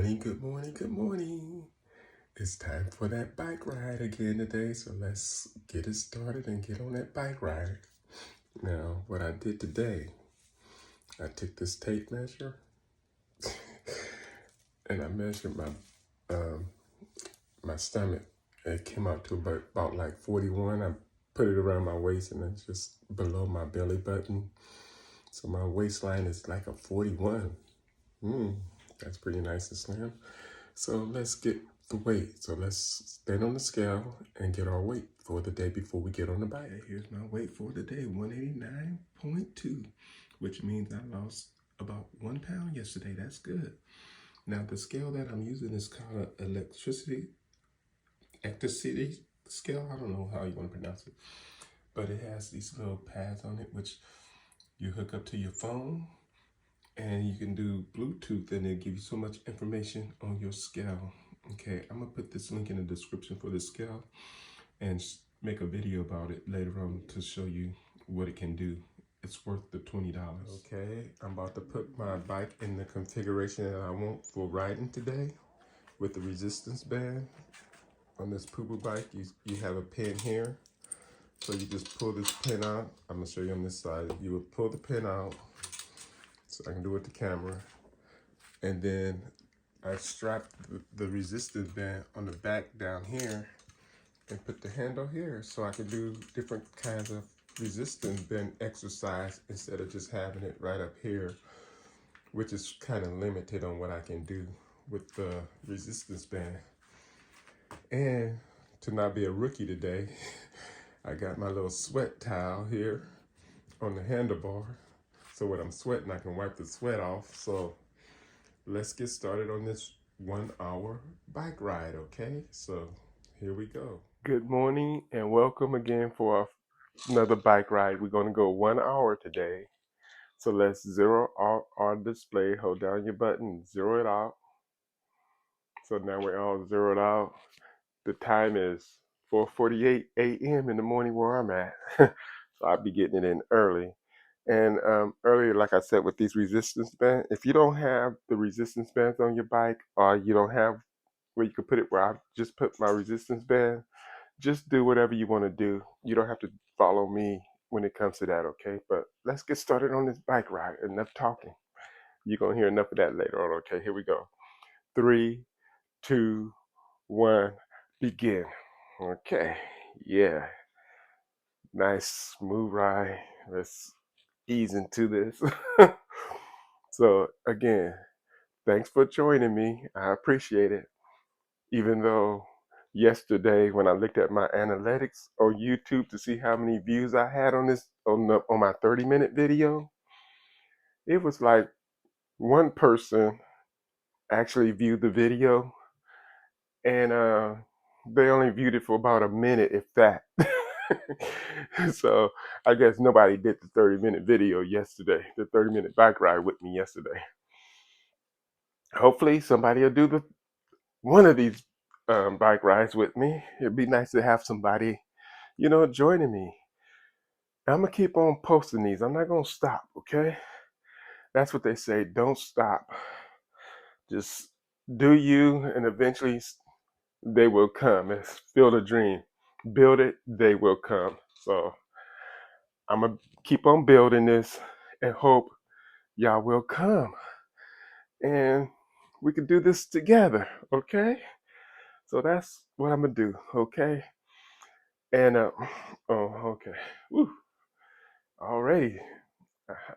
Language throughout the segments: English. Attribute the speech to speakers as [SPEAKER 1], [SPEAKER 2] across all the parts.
[SPEAKER 1] morning, good morning, good morning. It's time for that bike ride again today, so let's get it started and get on that bike ride. Now, what I did today, I took this tape measure and I measured my stomach. It came out to about like 41. I put it around my waist and it's just below my belly button. So my waistline is like a 41. That's pretty nice and slim. So let's get the weight. So let's stand on the scale and get our weight for the day before we get on the bike. Here's my weight for the day, 189.2, which means I lost about 1 pound yesterday. That's good. Now the scale that I'm using is called Etekcity scale. I don't know how you want to pronounce it, but it has these little pads on it, which you hook up to your phone and you can do Bluetooth and it'll give you so much information on your scale. Okay, I'm gonna put this link in the description for the scale and make a video about it later on to show you what it can do. It's worth the $20. Okay, I'm about to put my bike in the configuration that I want for riding today with the resistance band. On this Pooboo bike, you have a pin here. So you just pull this pin out. I'm gonna show you on this side. You would pull the pin out so I can do it with the camera. And then I strapped the resistance band on the back down here and put the handle here so I can do different kinds of resistance band exercise instead of just having it right up here, which is kind of limited on what I can do with the resistance band. And to not be a rookie today, I got my little sweat towel here on the handlebar. So when I'm sweating, I can wipe the sweat off. So let's get started on this 1 hour bike ride, okay? So here we go. Good morning and welcome again for another bike ride. We're gonna go 1 hour today. So let's zero out our display. Hold down your button, zero it out. So now we're all zeroed out. The time is 4:48 a.m. in the morning where I'm at. So I'll be getting it in early. And earlier, like I said, with these resistance bands, if you don't have the resistance bands on your bike, or you don't have where you can put it where I just put my resistance band, just do whatever you want to do. You don't have to follow me when it comes to that, okay? But let's get started on this bike ride. Enough talking. You're going to hear enough of that later on, okay? Here we go. 3, 2, 1, begin. Okay, yeah. Nice smooth ride. Let's ease into this. So again, thanks for joining me. I appreciate it. Even though yesterday when I looked at my analytics on YouTube to see how many views I had on this on my 30-minute video, it was like one person actually viewed the video and they only viewed it for about a minute, if that. So I guess nobody did the 30-minute video yesterday, the 30-minute bike ride with me yesterday. Hopefully somebody will do one of these bike rides with me. It'd be nice to have somebody, joining me. I'm gonna keep on posting these. I'm not gonna stop, okay? That's what they say. Don't stop. Just do you, and eventually they will come. It's Field a Dream. Build it, they will come. So I'm gonna keep on building this and hope y'all will come and we can do this together, okay? So that's what I'm gonna do, okay? And okay. Woo. Already,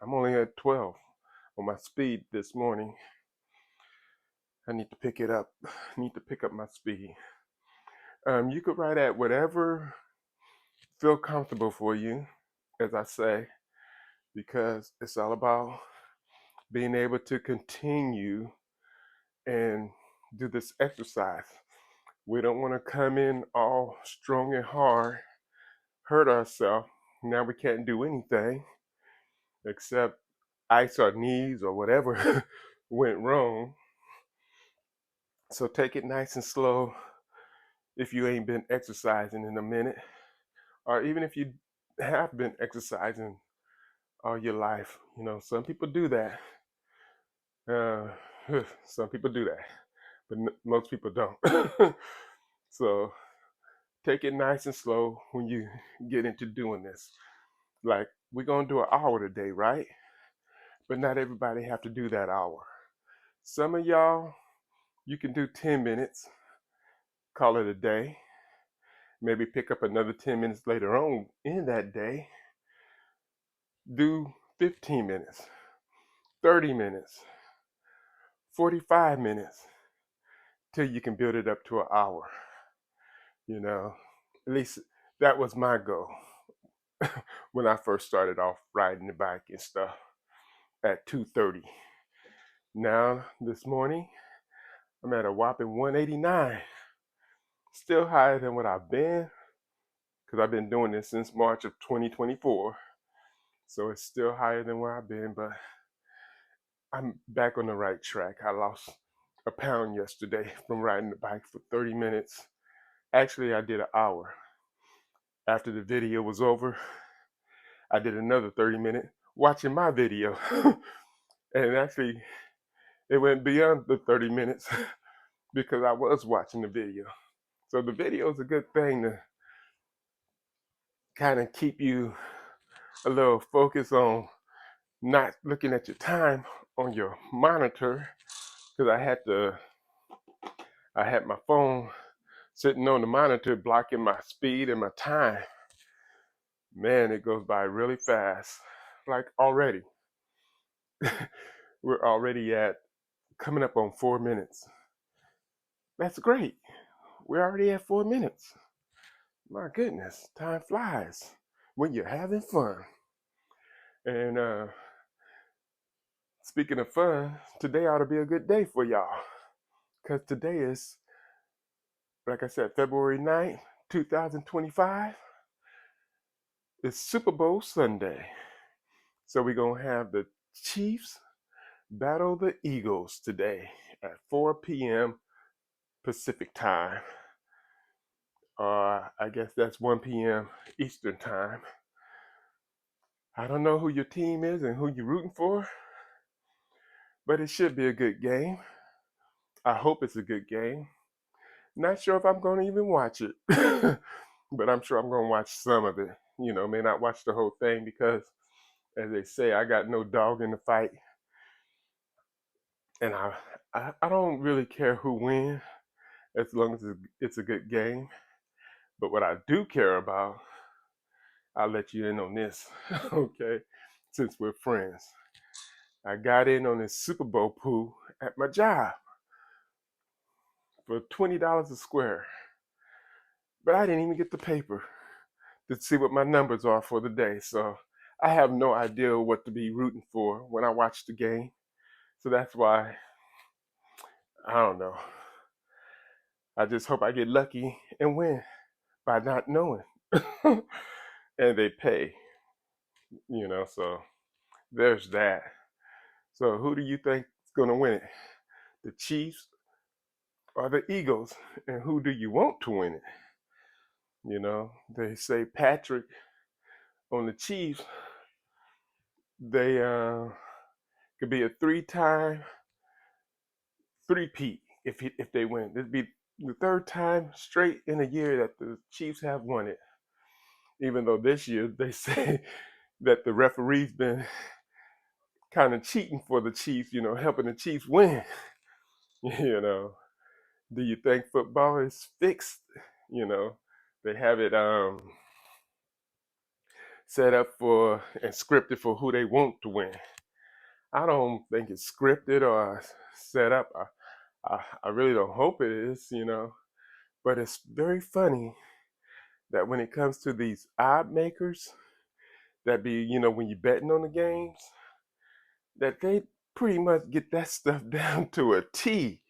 [SPEAKER 1] I'm only at 12 on my speed this morning. I need to pick it up. I need to pick up my speed. You could ride at whatever feel comfortable for you, as I say, because it's all about being able to continue and do this exercise. We don't want to come in all strong and hard, hurt ourselves. Now we can't do anything except ice our knees or whatever went wrong. So take it nice and slow if you ain't been exercising in a minute, or even if you have been exercising all your life. Some people do that. Some people do that. but most people don't. So take it nice and slow when you get into doing this. Like, we're gonna do an hour today, right? But not everybody have to do that hour. Some of y'all, you can do 10 minutes, call it a day. Maybe pick up another 10 minutes later on in that day. Do 15 minutes, 30 minutes, 45 minutes, till you can build it up to an hour. You know, at least that was my goal when I first started off riding the bike and stuff at 2:30. Now, this morning, I'm at a whopping 189. Still higher than what I've been, because I've been doing this since March of 2024. So it's still higher than where I've been, but I'm back on the right track. I lost a pound yesterday from riding the bike for 30 minutes. Actually, I did an hour. After the video was over, I did another 30 minutes watching my video. And actually, it went beyond the 30 minutes because I was watching the video. So the video is a good thing to kind of keep you a little focused on not looking at your time on your monitor, because I had my phone sitting on the monitor blocking my speed and my time. Man, it goes by really fast. Like already. We're already at coming up on 4 minutes. That's great. We're already at 4 minutes. My goodness, time flies when you're having fun. And speaking of fun, today ought to be a good day for y'all. Because today is, like I said, February 9th, 2025. It's Super Bowl Sunday. So we're going to have the Chiefs battle the Eagles today at 4 p.m. Pacific time. I guess that's 1 p.m. Eastern time. I don't know who your team is and who you're rooting for, but it should be a good game. I hope it's a good game. Not sure if I'm going to even watch it, but I'm sure I'm going to watch some of it. You know, may not watch the whole thing because, as they say, I got no dog in the fight. And I don't really care who wins as long as it's a good game. But what I do care about, I'll let you in on this, okay, since we're friends. I got in on this Super Bowl pool at my job for $20 a square. But I didn't even get the paper to see what my numbers are for the day. So I have no idea what to be rooting for when I watch the game. So that's why, I don't know. I just hope I get lucky and win by not knowing. And they pay, so there's that. So who do you think is going to win it? The Chiefs or the Eagles? And who do you want to win it? They say Patrick on the Chiefs, they could be a three-time three-peat if they win. This would be the third time straight in a year that the Chiefs have won it. Even though this year they say that the referee's been kind of cheating for the Chiefs, helping the Chiefs win. you know, do you think football is fixed? They have it set up for and scripted for who they want to win. I don't think it's scripted or set up. I really don't hope it is, But it's very funny that when it comes to these odd makers, that be, when you're betting on the games, that they pretty much get that stuff down to a T,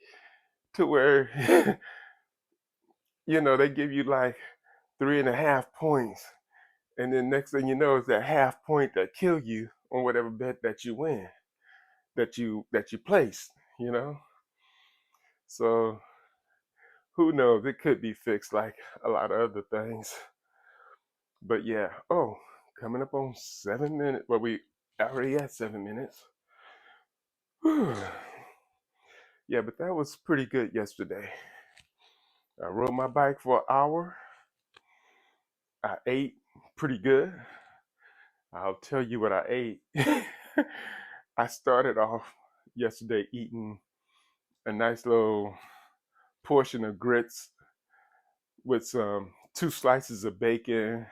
[SPEAKER 1] to where, they give you like 3.5 points. And then next thing you know, it's that half point that kill you on whatever bet that you win, that you placed, So who knows? It could be fixed like a lot of other things. But yeah, coming up on 7 minutes. Well, we already at 7 minutes. Whew. Yeah, but that was pretty good yesterday. I rode my bike for an hour. I ate pretty good. I'll tell you what I ate. I started off yesterday eating a nice little portion of grits with some 2 slices of bacon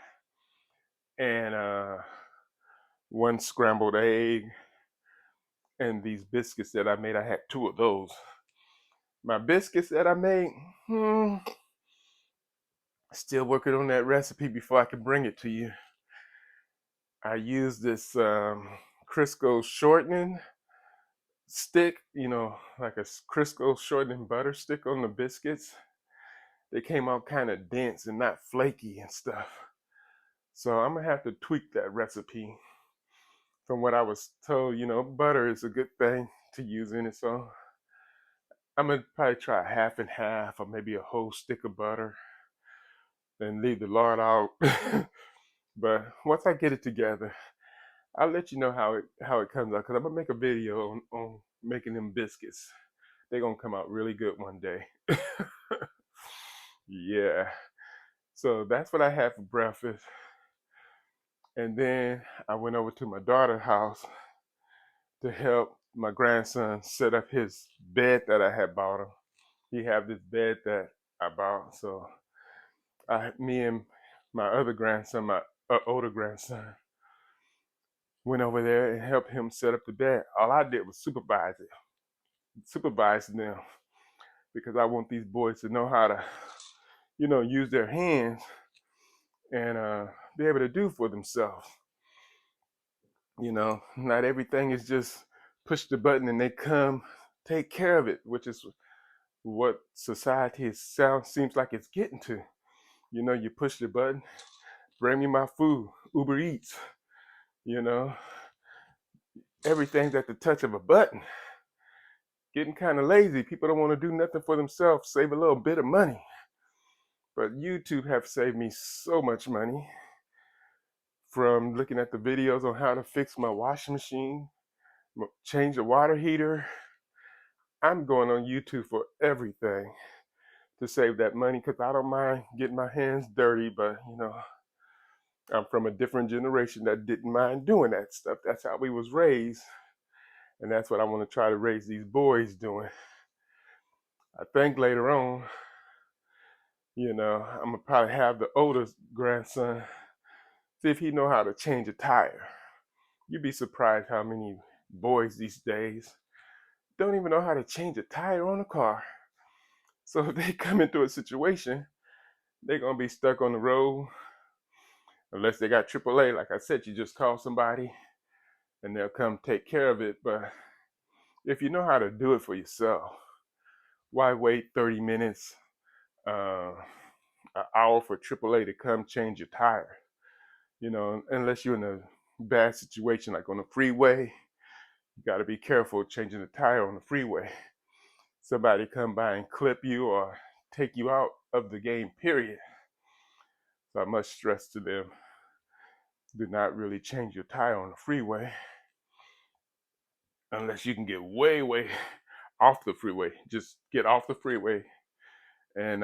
[SPEAKER 1] and one scrambled egg and these biscuits that I made. I had 2 of those. My biscuits that I made, still working on that recipe before I can bring it to you. I used this Crisco shortening stick, like a Crisco shortening butter stick on the biscuits. They came out kind of dense and not flaky and stuff. So I'm gonna have to tweak that recipe. From what I was told, butter is a good thing to use in it. So I'm gonna probably try half and half, or maybe a whole stick of butter, and leave the lard out. But once I get it together, I'll let you know how it comes out. Cause I'm gonna make a video on making them biscuits. They're gonna come out really good one day. Yeah. So that's what I had for breakfast. And then I went over to my daughter's house to help my grandson set up his bed that I had bought him. He have this bed that I bought. So me and my other grandson, my older grandson, went over there and helped him set up the bed. All I did was supervise them, because I want these boys to know how to, use their hands and be able to do for themselves. Not everything is just push the button and they come take care of it, which is what society seems like it's getting to. You push the button, bring me my food, Uber Eats, you know, everything's at the touch of a button. Getting kind of lazy. People don't want to do nothing for themselves, save a little bit of money. But YouTube have saved me so much money from looking at the videos on how to fix my washing machine, change the water heater. I'm going on YouTube for everything to save that money, because I don't mind getting my hands dirty, but I'm from a different generation that didn't mind doing that stuff. That's how we was raised, and that's what I want to try to raise these boys doing. I think later on, I'm gonna probably have the oldest grandson see if he know how to change a tire. You'd be surprised how many boys these days don't even know how to change a tire on a car. So if they come into a situation, they're gonna be stuck on the road unless they got AAA. Like I said, you just call somebody and they'll come take care of it. But if you know how to do it for yourself, why wait 30 minutes, an hour for AAA to come change your tire? Unless you're in a bad situation like on the freeway, you got to be careful changing the tire on the freeway. Somebody come by and clip you or take you out of the game, period. So I must stress to them, do not really change your tire on the freeway unless you can get way, way off the freeway. Just get off the freeway and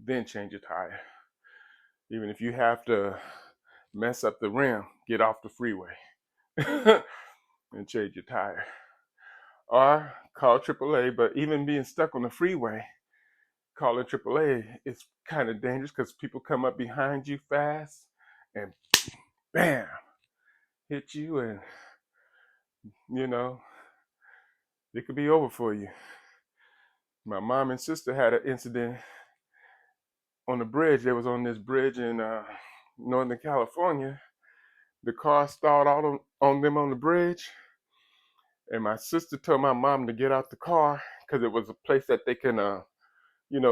[SPEAKER 1] then change your tire. Even if you have to mess up the rim, get off the freeway and change your tire. Or call AAA, but even being stuck on the freeway, calling AAA is kind of dangerous because people come up behind you fast and bam, hit you, and it could be over for you. My mom and sister had an incident on the bridge. They was on this bridge in Northern California. The car stalled out on them on the bridge, and my sister told my mom to get out the car because it was a place that they can,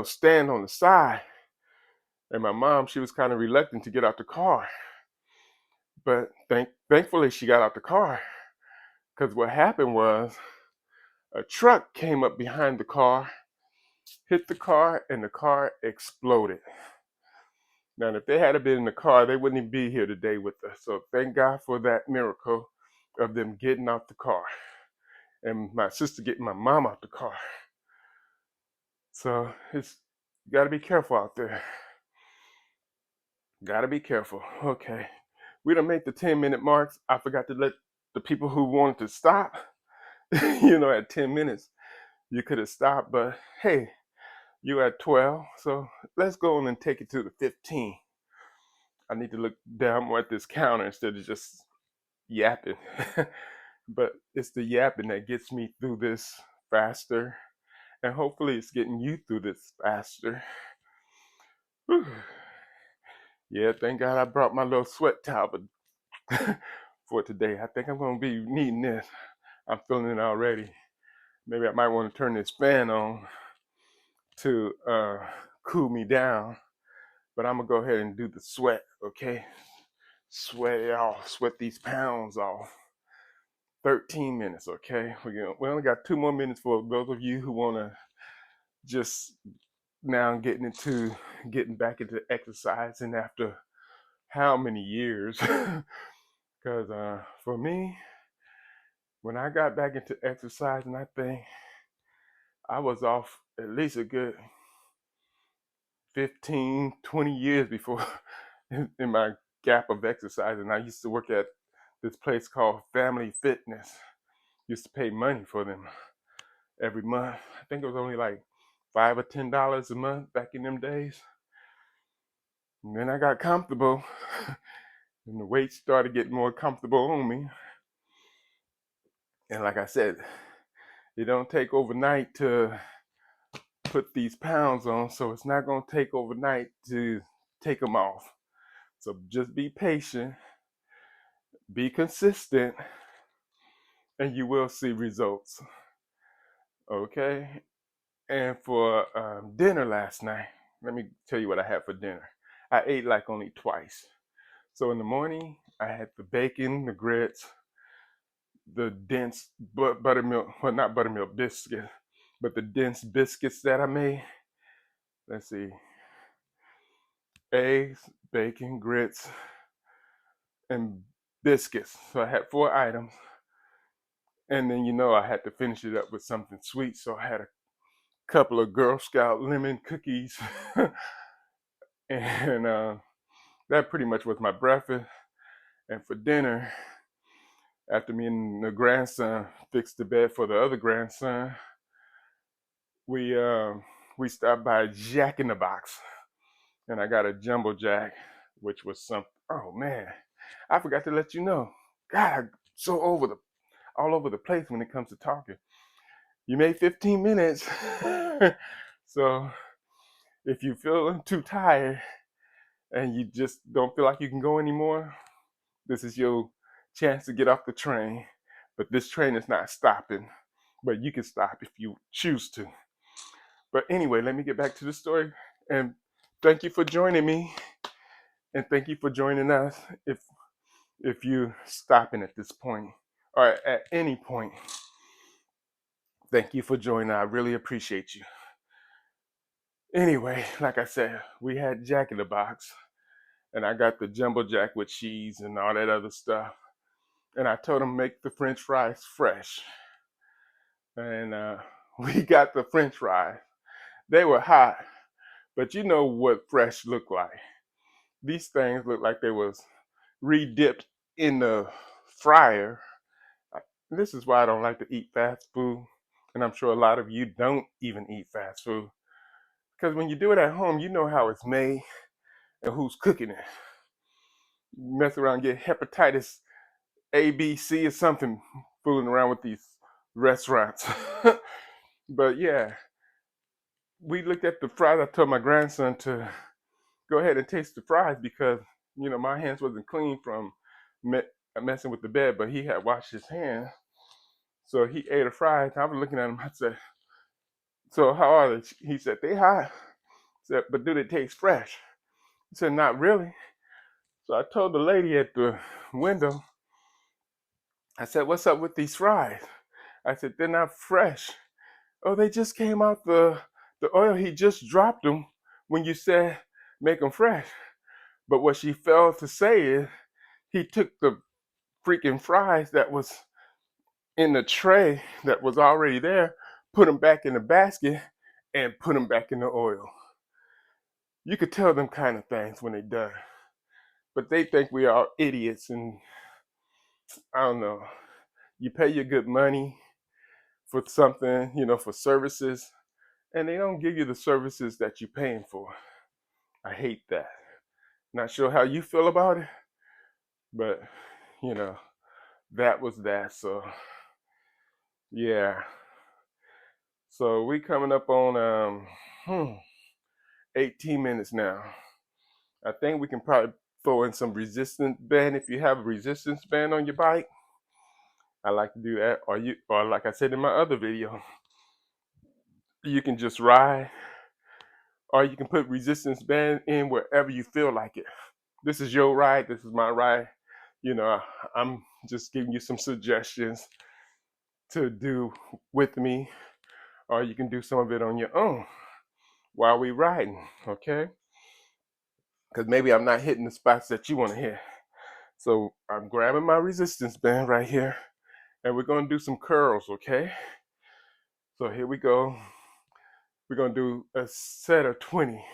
[SPEAKER 1] stand on the side. And my mom, she was kind of reluctant to get out the car, but thankfully she got out the car, because what happened was a truck came up behind the car, hit the car, and the car exploded. Now, if they had been in the car, they wouldn't be here today with us. So thank God for that miracle of them getting out the car and my sister getting my mom out the car. So it's you gotta be careful out there. Gotta be careful. Okay. We done made the 10-minute marks. I forgot to let the people who wanted to stop, at 10 minutes, you could have stopped, but hey, you at 12. So let's go on and take it to the 15. I need to look down more at this counter instead of just yapping. But it's the yapping that gets me through this faster. And hopefully it's getting you through this faster. Whew. Yeah, thank God I brought my little sweat towel for today. I think I'm going to be needing this. I'm feeling it already. Maybe I might want to turn this fan on to cool me down. But I'm going to go ahead and do the sweat, okay? Sweat it off. Sweat these pounds off. 13 minutes, okay? We only got 2 more minutes for those of you who want to just now getting back into exercising after how many years? Because for me, when I got back into exercising, I think I was off at least a good 15, 20 years before in my gap of exercising. I used to work at this place called Family Fitness. Used to pay money for them every month. I think it was only like $5 or $10 a month back in them days. And then I got comfortable, and the weight started getting more comfortable on me. And like I said, it don't take overnight to put these pounds on, so it's not going to take overnight to take them off. So just be patient, be consistent, and you will see results. Okay? And for dinner last night, let me tell you what I had for dinner. I ate like only twice. So in the morning, I had the bacon, the grits, the dense buttermilk, well, not buttermilk biscuit, but the dense biscuits that I made. Let's see, eggs, bacon, grits, and biscuits. So I had 4 items. And then, I had to finish it up with something sweet. So I had a couple of Girl Scout lemon cookies. And that pretty much was my breakfast. And for dinner, after me and the grandson fixed the bed for the other grandson, we stopped by Jack in the Box, and I got a jumbo jack, which was some. Oh man, I forgot to let you know. God, I'm so all over the place when it comes to talking. You made 15 minutes, so if you feel too tired and you just don't feel like you can go anymore, this is your chance to get off the train. But this train is not stopping, but you can stop if you choose to. But anyway, let me get back to the story. And thank you for joining me. And thank you for joining us. If you're stopping at this point or at any point, thank you for joining. I really appreciate you. Anyway, like I said, we had Jack in the Box, and I got the jumbo jack with cheese and all that other stuff. And I told him make the French fries fresh. And we got the French fries. They were hot, but you know what fresh looked like. These things looked like they was re-dipped in the fryer. This is why I don't like to eat fast food, and I'm sure a lot of you don't even eat fast food. Because when you do it at home, you know how it's made and who's cooking it. You mess around, get hepatitis A, B, C, or something, fooling around with these restaurants. But yeah, we looked at the fries. I told my grandson to go ahead and taste the fries because my hands wasn't clean from messing with the bed, but he had washed his hands. So he ate a fry. I was looking at him. I said, "So how are they?" He said, "They hot." I said, "But do they taste fresh?" He said, "Not really." So I told the lady at the window, I said, "What's up with these fries?" I said, "They're not fresh." "Oh, they just came out the oil. He just dropped them when you said make them fresh." But what she failed to say is he took the freaking fries that was in the tray that was already there, put them back in the basket, and put them back in the oil. You could tell them kind of things when they're done. But they think we are idiots, and I don't know. You pay your good money for something, for services, and they don't give you the services that you're paying for. I hate that. Not sure how you feel about it, but you know, that was that. So yeah. So we coming up on 18 minutes now. I think we can probably throw in some resistance band if you have a resistance band on your bike. I like to do that. Or like I said in my other video, you can just ride, or you can put resistance band in wherever you feel like it. This is your ride. This is my ride. I'm just giving you some suggestions to do with me, or you can do some of it on your own while we riding, okay? Because maybe I'm not hitting the spots that you want to hit. So I'm grabbing my resistance band right here, and we're gonna do some curls, okay? So here we go. We're gonna do a set of 20.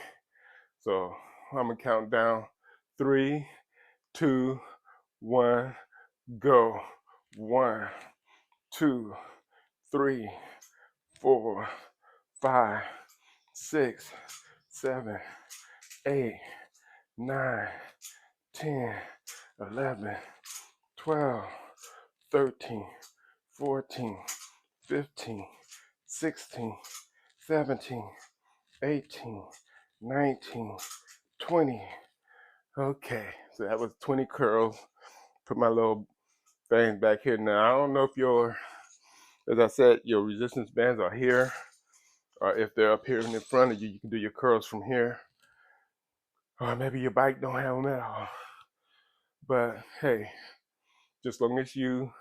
[SPEAKER 1] So I'm gonna count down 3, 2, 1, go. 1, 2, 3, 4, 5, 6, 7, 8, 9, 10, 11, 12, 13, 14, 15, 16, 17, 18, 19, 20. Okay, so that was 20 curls. Put my little thing back here. Now, I don't know if as I said, your resistance bands are here, or if they're up here in front of you, you can do your curls from here. Or maybe your bike don't have them at all. But hey, just long as you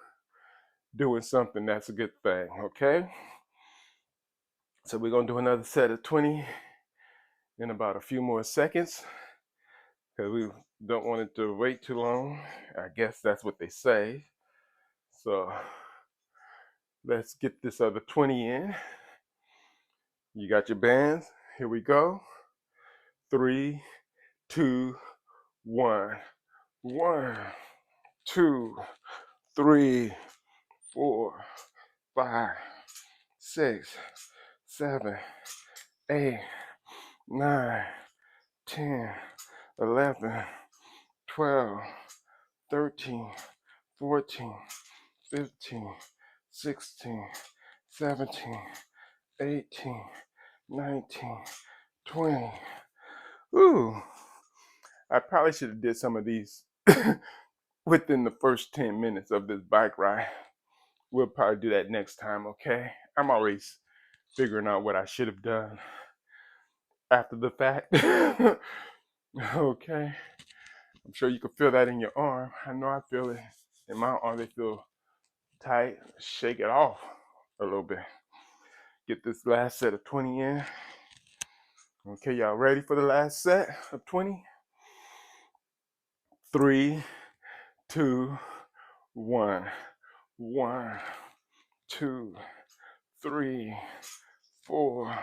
[SPEAKER 1] doing something, that's a good thing, okay? So we're gonna do another set of 20 in about a few more seconds, because we don't want it to wait too long. I guess that's what they say. So let's get this other 20 in. You got your bands. Here we go. 3, 2, 1. 1, 2, 3, 4, 5, 6, 7, 8, 9, 10, 11, 12, 13, 14, 15, 16, 17, 18, 19, 20. Ooh, I probably should have did some of these within the first 10 minutes of this bike ride. We'll probably do that next time, okay? I'm always figuring out what I should have done after the fact. Okay. I'm sure you can feel that in your arm. I know I feel it in my arm. They feel tight. Shake it off a little bit. Get this last set of 20 in. Okay, y'all ready for the last set of 20? 3, 2, 1. 1, 2, 3, 4,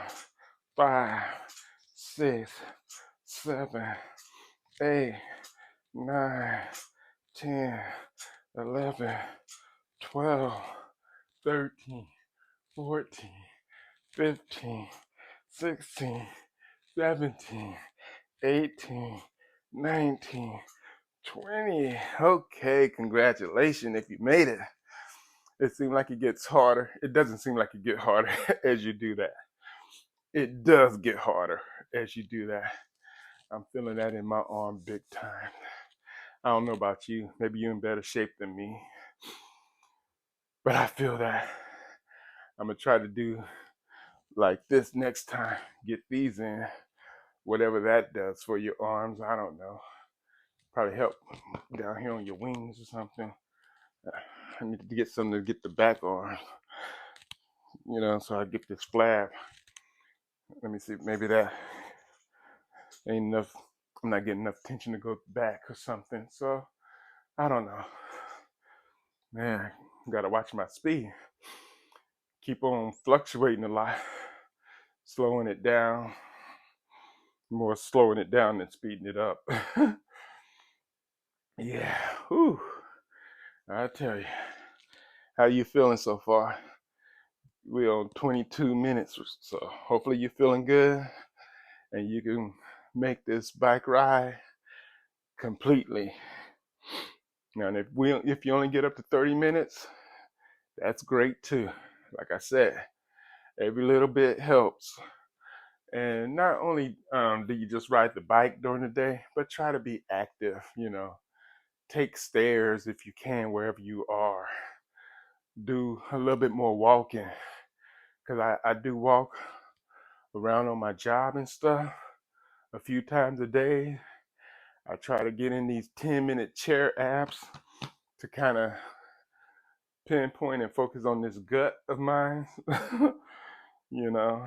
[SPEAKER 1] 5, 6, 7, 8, 9, 10, 11, 12, 13, 14, 15, 16, 17, 18, 19, 20. Okay, congratulations if you made it. It seems like it gets harder. It doesn't seem like it gets harder as you do that. It does get harder as you do that. I'm feeling that in my arm big time. I don't know about you. Maybe you're in better shape than me. But I feel that. I'm going to try to do like this next time. Get these in. Whatever that does for your arms, I don't know. Probably help down here on your wings or something. I need to get something to get the back arm, so I get this flab. Let me see, maybe that ain't enough. I'm not getting enough tension to go back or something. So I don't know. Man, gotta watch my speed. Keep on fluctuating a lot. slowing it down, more slowing it down than speeding it up. Yeah, whew, I tell you. How you feeling so far? We're on 22 minutes or so. Hopefully you're feeling good and you can make this bike ride completely. Now, and if you only get up to 30 minutes, that's great too. Like I said, every little bit helps. And not only do you just ride the bike during the day, but try to be active, take stairs if you can wherever you are. Do a little bit more walking because I do walk around on my job and stuff a few times a day. I try to get in these 10-minute chair apps to kind of pinpoint and focus on this gut of mine. you know.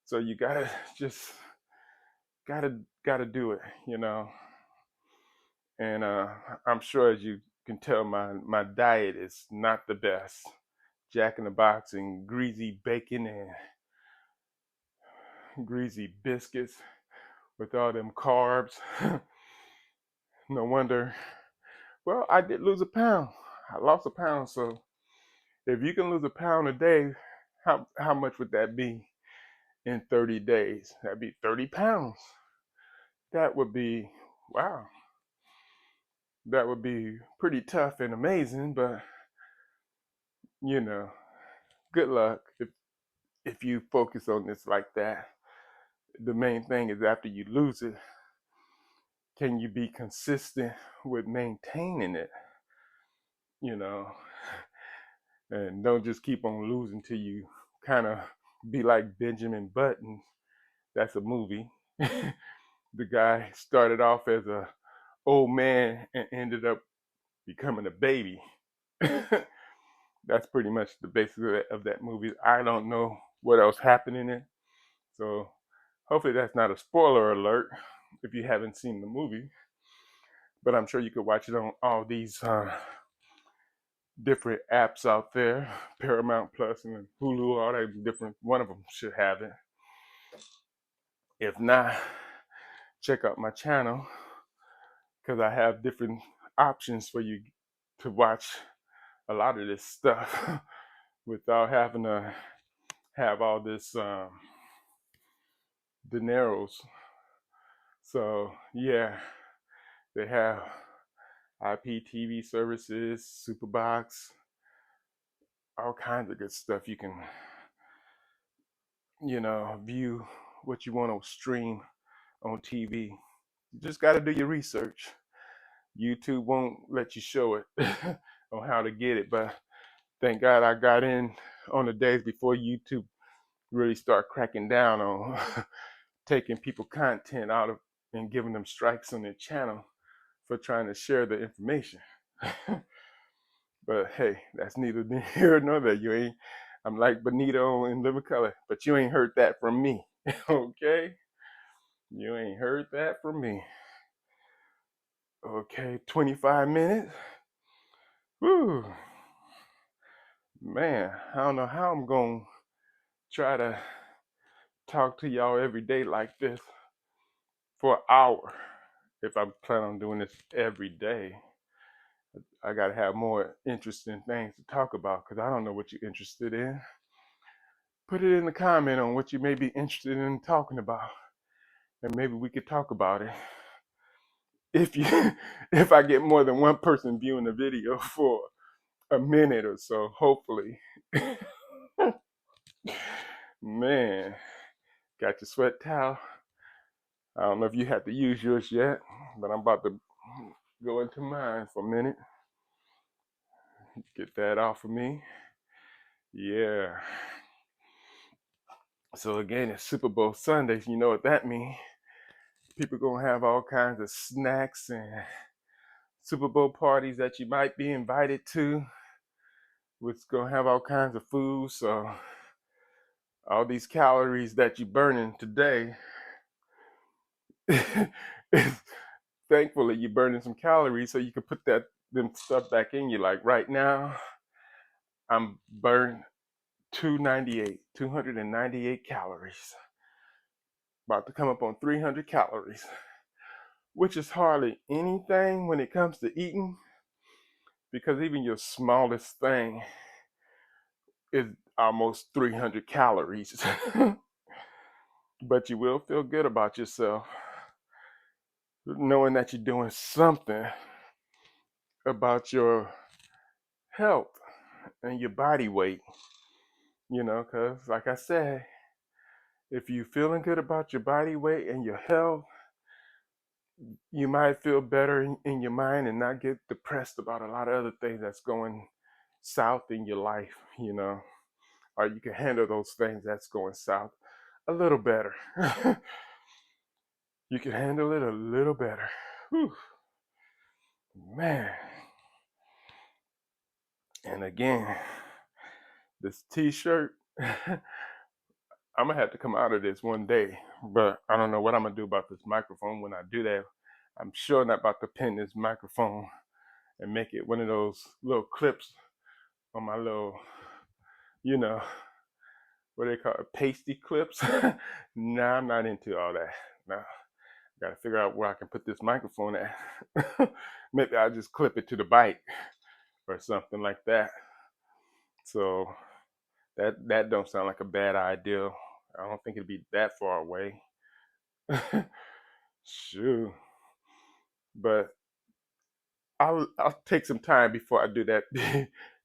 [SPEAKER 1] So you gotta just gotta do it, And I'm sure as you can tell, my diet is not the best. Jack in the Box and greasy bacon and greasy biscuits with all them carbs. No wonder. Well, I did lose a pound. I lost a pound. So if you can lose a pound a day, how much would that be in 30 days? That'd be 30 pounds. That would be, wow. That would be pretty tough and amazing, but you know, good luck if you focus on this like that. The main thing is after you lose it, can you be consistent with maintaining it? You know, and don't just keep on losing till you kind of be like Benjamin Button. That's a movie. The guy started off as a old man and ended up becoming a baby. That's pretty much the basis of that movie. I don't know what else happened in it, so hopefully that's not a spoiler alert if you haven't seen the movie. But I'm sure you could watch it on all these different apps out there, Paramount Plus and Hulu, all that different. One of them should have it. If not, check out my channel because I have different options for you to watch a lot of this stuff without having to have all this dineros. So yeah, they have IPTV services, Superbox, all kinds of good stuff. You can, view what you want to stream on TV. You just got to do your research. YouTube won't let you show it on how to get it, but thank God I got in on the days before YouTube really start cracking down on taking people content out of and giving them strikes on their channel for trying to share the information. But hey, that's neither here nor there. I'm like Benito in Living Color, but you ain't heard that from me. Okay? You ain't heard that from me. Okay, 25 minutes. Whew. Man, I don't know how I'm going to try to talk to y'all every day like this for an hour. If I plan on doing this every day, I got to have more interesting things to talk about because I don't know what you're interested in. Put it in the comment on what you may be interested in talking about, and maybe we could talk about it. If you, if I get more than one person viewing the video for a minute or so, hopefully. Man, got your sweat towel. I don't know if you have to use yours yet, but I'm about to go into mine for a minute. Get that off of me. Yeah. So again, it's Super Bowl Sunday. You know what that means. People gonna have all kinds of snacks and Super Bowl parties that you might be invited to. Which gonna have all kinds of food. So all these calories that you're burning today, thankfully you're burning some calories so you can put them stuff back in you. Like right now, I'm burned 298 calories. About to come up on 300 calories, which is hardly anything when it comes to eating, because even your smallest thing is almost 300 calories. But you will feel good about yourself knowing that you're doing something about your health and your body weight, because like I said, if you're feeling good about your body weight and your health, you might feel better in your mind and not get depressed about a lot of other things that's going south in your life, or you can handle those things that's going south a little better. You can handle it a little better. Whew, man. And again, this t-shirt, I'm gonna have to come out of this one day, but I don't know what I'm gonna do about this microphone. When I do that, I'm sure not about to pin this microphone and make it one of those little clips on my little, you know, what they call it, pasty clips. Nah, I'm not into all that. Nah, gotta figure out where I can put this microphone at. Maybe I'll just clip it to the bike or something like that. So that don't sound like a bad idea. I don't think it'd be that far away. Sure. But I'll take some time before I do that.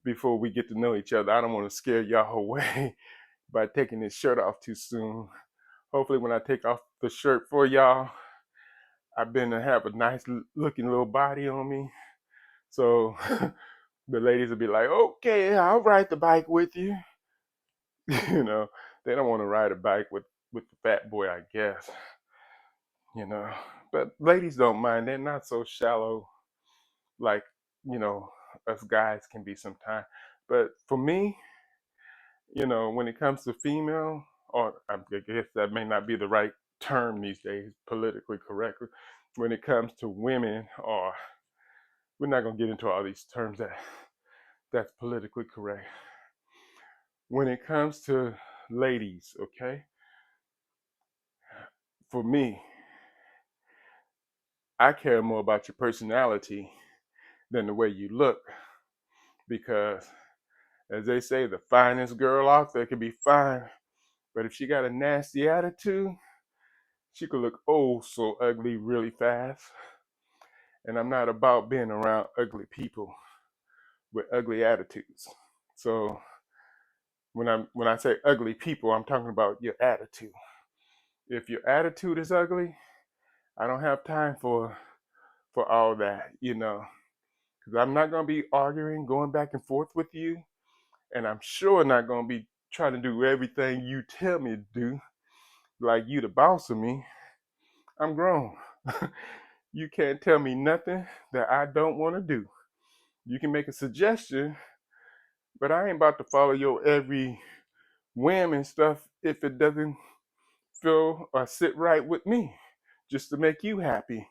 [SPEAKER 1] Before we get to know each other. I don't want to scare y'all away by taking this shirt off too soon. Hopefully when I take off the shirt for y'all, I've been to have a nice looking little body on me. So the ladies will be like, okay, I'll ride the bike with you. you know, they don't want to ride a bike with the fat boy, I guess. you know. But ladies don't mind. They're not so shallow like, you know, us guys can be sometimes. But for me, when it comes to female, or I guess that may not be the right term these days, politically correct. When it comes to women, or we're not gonna get into all these terms that's politically correct. When it comes to ladies, okay, for me, I care more about your personality than the way you look, because as they say, the finest girl out there can be fine, but if she got a nasty attitude, she could look oh so ugly really fast. And I'm not about being around ugly people with ugly attitudes. So when I say ugly people, I'm talking about your attitude. If your attitude is ugly, I don't have time for all that, because I'm not gonna be arguing, going back and forth with you, and I'm sure not gonna be trying to do everything you tell me to do, like you the boss of me. I'm grown. You can't tell me nothing that I don't want to do. You can make a suggestion, but I ain't about to follow your every whim and stuff if it doesn't feel or sit right with me, just to make you happy.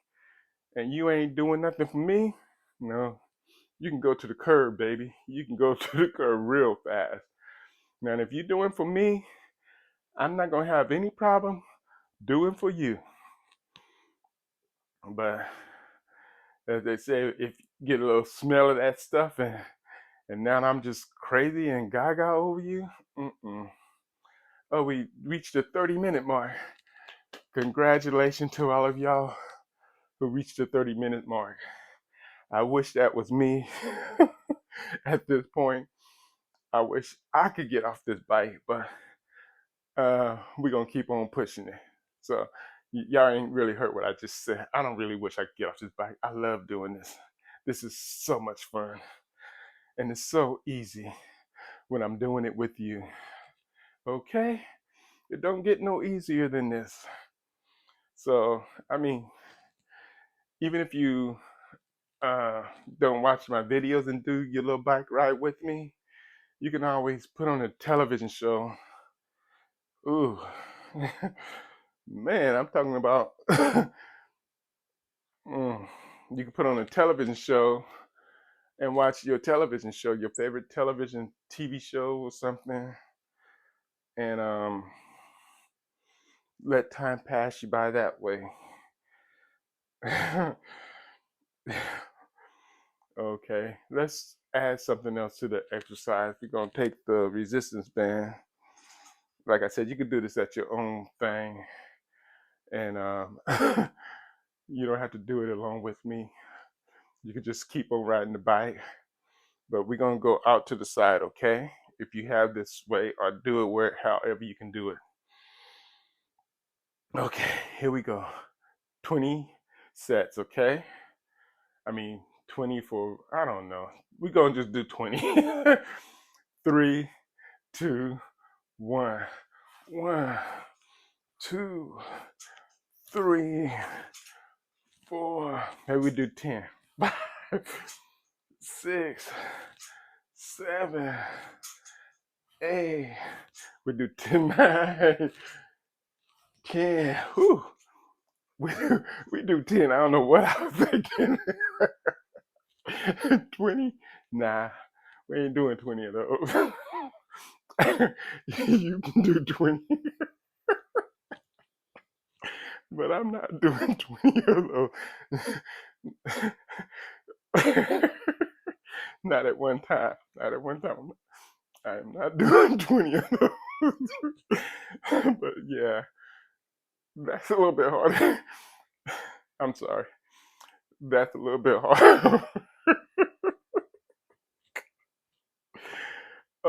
[SPEAKER 1] And you ain't doing nothing for me. No, you can go to the curb, baby. You can go to the curb real fast. Now, if you're doing for me, I'm not gonna have any problem doing for you. But as they say, if you get a little smell of that stuff and now I'm just crazy and gaga over you, mm-mm. Oh, we reached the 30-minute mark. Congratulations to all of y'all who reached the 30-minute mark. I wish that was me at this point. I wish I could get off this bike, but we're going to keep on pushing it. So y'all ain't really heard what I just said. I don't really wish I could get off this bike. I love doing this. This is so much fun. And it's so easy when I'm doing it with you. Okay? It don't get no easier than this. So, I mean, even if you uh, don't watch my videos and do your little bike ride with me, you can always put on a television show. Ooh, man, I'm talking about. You can put on a television show and watch your television show, your favorite television TV show or something. and let time pass you by that way. Okay, let's add something else to the exercise. We're gonna take the resistance band. Like I said, you can do this at your own thing, and you don't have to do it along with me. You can just keep on riding the bike, but we're gonna go out to the side, okay? If you have this way, or do it where however you can do it. Okay, here we go. 20 sets, okay? I mean 20 for, I don't know. We're gonna just do 20. 3, 2, 1. 1, 2, 3, 4. Maybe we do 10. 5, 6, 7, 8. We do 10. 9, 10. Whew. We, we do 10. I don't know what I was thinking. 20? Nah, we ain't doing 20 of those. You can do 20, but I'm not doing 20 of those. Not at one time. Not at one time. I am not doing 20 of those. But yeah, that's a little bit harder. I'm sorry. That's a little bit hard.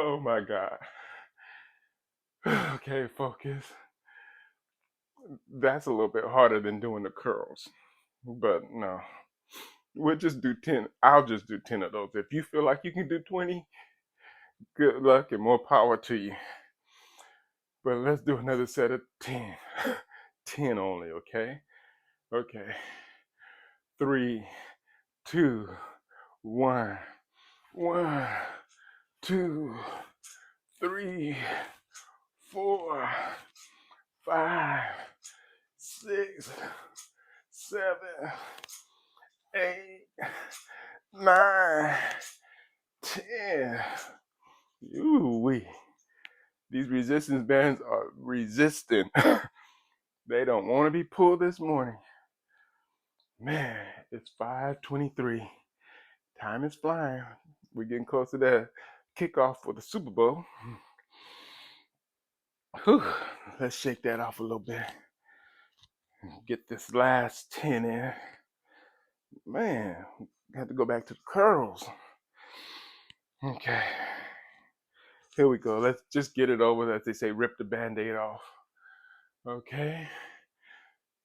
[SPEAKER 1] Oh my God. Okay, focus. That's a little bit harder than doing the curls. But no, we'll just do 10. I'll just do 10 of those. If you feel like you can do 20, good luck and more power to you. But let's do another set of 10. 10 only, okay? Okay. 3, 2, 1. 1, 2, 3, 4, 5, 6, 7, 8, 9, 10. Ooh wee. These resistance bands are resistant. They don't want to be pulled this morning. Man, it's 5:23. Time is flying. We're getting close to the kickoff for the Super Bowl. Whew. Let's shake that off a little bit. Get this last 10 in. Man, have to go back to the curls. Okay. Here we go. Let's just get it over. As they say, rip the band-aid off. Okay.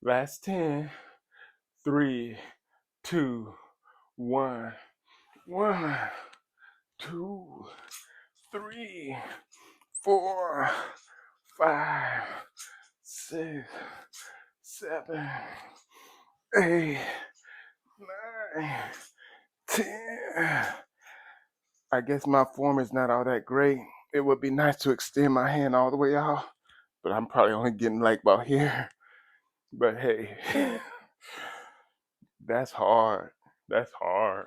[SPEAKER 1] Last 10. 3, 2, 1. 1, 2, 3, 4, 5, 6, 7, 8, 9, 10. I guess my form is not all that great. It would be nice to extend my hand all the way out, but I'm probably only getting like about here. But hey, that's hard. That's hard.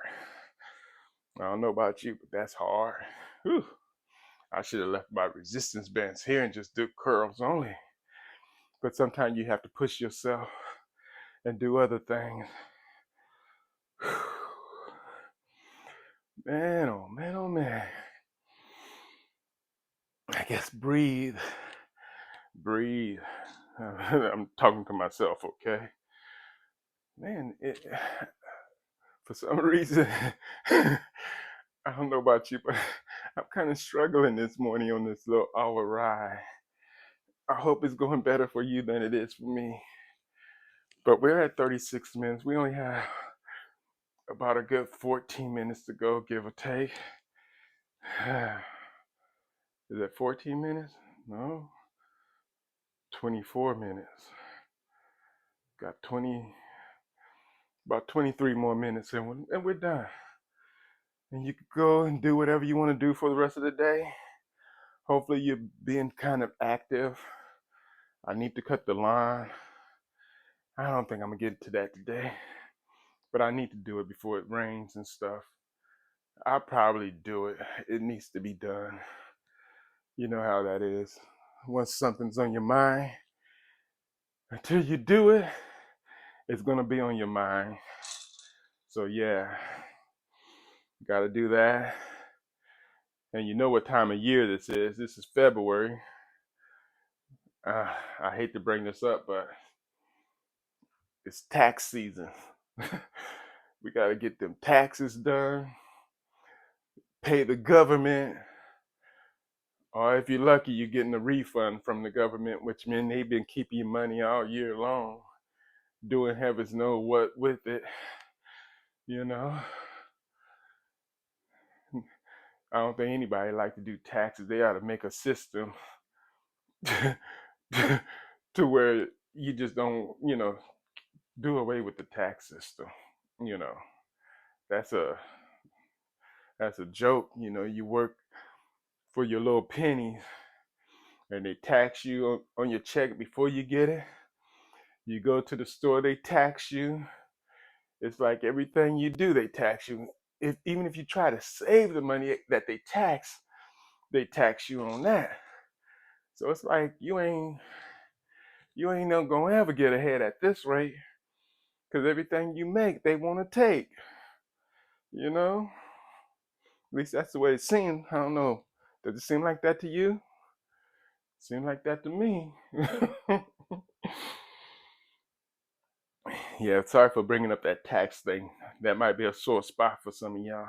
[SPEAKER 1] I don't know about you, but that's hard. Whew. I should have left my resistance bands here and just do curls only. But sometimes you have to push yourself and do other things. Man, oh man, oh man. I guess breathe. Breathe. I'm talking to myself, okay? Man, for some reason, I don't know about you, but I'm kind of struggling this morning on this little hour ride. I hope it's going better for you than it is for me. But we're at 36 minutes. We only have about a good 14 minutes to go, give or take. Is it 14 minutes? No. 24 minutes. Got about 23 more minutes and we're done. And you can go and do whatever you want to do for the rest of the day. Hopefully you're being kind of active. I need to cut the lawn. I don't think I'm gonna get to that today, but I need to do it before it rains and stuff. I'll probably do it. It needs to be done. You know how that is. once something's on your mind, until you do it, it's gonna be on your mind. So yeah, gotta do that. And you know what time of year this is. This is February. I hate to bring this up, but it's tax season. We gotta get them taxes done, pay the government, or if you're lucky, you're getting a refund from the government, which means they've been keeping your money all year long, doing heavens know what with it, you know. I don't think anybody like to do taxes. They ought to make a system to where you just don't, do away with the tax system. You know, that's a that's a joke. You work for your little pennies and they tax you on your check before you get it. You go to the store, they tax you. It's like everything you do, they tax you. Even if you try to save the money that they tax you on that. So it's like you ain't no gonna ever get ahead at this rate, because everything you make, they want to take. You know, at least that's the way it seems. I don't know. Does it seem like that to you? Seem like that to me. Yeah, sorry for bringing up that tax thing. That might be a sore spot for some of y'all,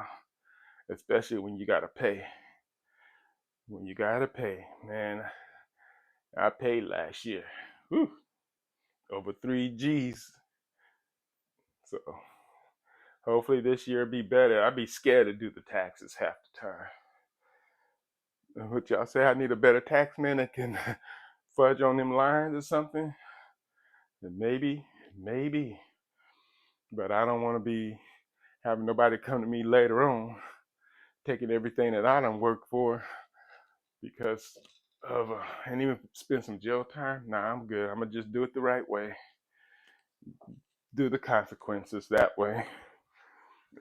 [SPEAKER 1] especially when you gotta pay. When you gotta pay, man. I paid last year. Whew, over 3 G's. So hopefully this year be better. I'd be scared to do the taxes half the time. What y'all say? I need a better tax man that can fudge on them lines or something? Then maybe. But I don't want to be having nobody come to me later on, taking everything that I done worked for because of, and even spend some jail time. Nah, I'm good. I'm gonna just do it the right way. Do the consequences that way.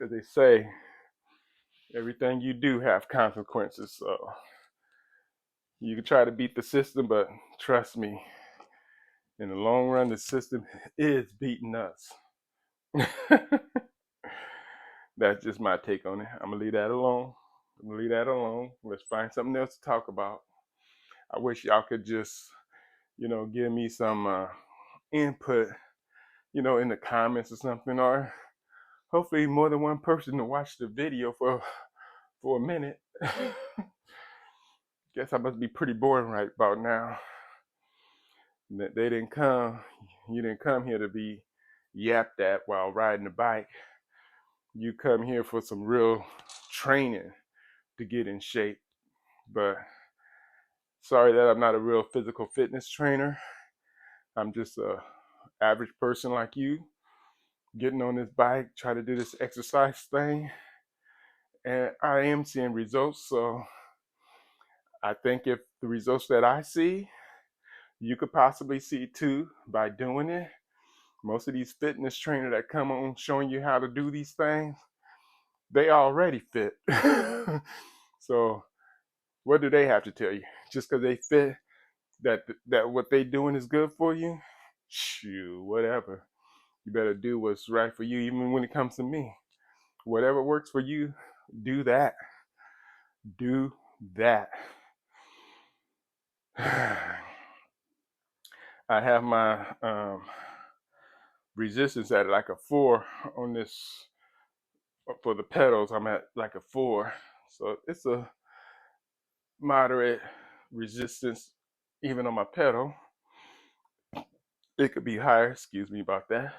[SPEAKER 1] As they say, everything you do have consequences. So you can try to beat the system, but trust me, in the long run, the system is beating us. That's just my take on it. I'm gonna leave that alone. Let's find something else to talk about. I wish y'all could just, give me some input, in the comments or something, or hopefully more than one person to watch the video for a minute. Guess I must be pretty boring right about now. They didn't come. You didn't come here to be yapped at while riding the bike. You come here for some real training to get in shape. But sorry that I'm not a real physical fitness trainer. I'm just a average person like you, getting on this bike, try to do this exercise thing, and I am seeing results. So I think if the results that I see, you could possibly see too by doing it. Most of these fitness trainers that come on showing you how to do these things, they already fit. So what do they have to tell you? Just because they fit, that what they doing is good for you? Shoot, whatever. You better do what's right for you, even when it comes to me. Whatever works for you, do that. Do that. I have my resistance at like a 4 on this. For the pedals, I'm at like a 4. So it's a moderate resistance even on my pedal. It could be higher, excuse me about that.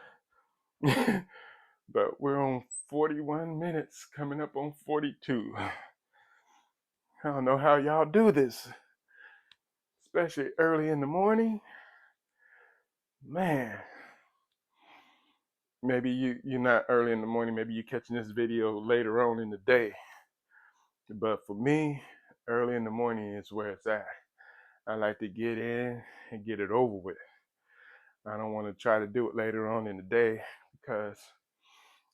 [SPEAKER 1] But we're on 41 minutes, coming up on 42. I don't know how y'all do this, especially early in the morning. Man, maybe you're not early in the morning, maybe you're catching this video later on in the day. But for me, early in the morning is where it's at. I like to get in and get it over with. I don't want to try to do it later on in the day because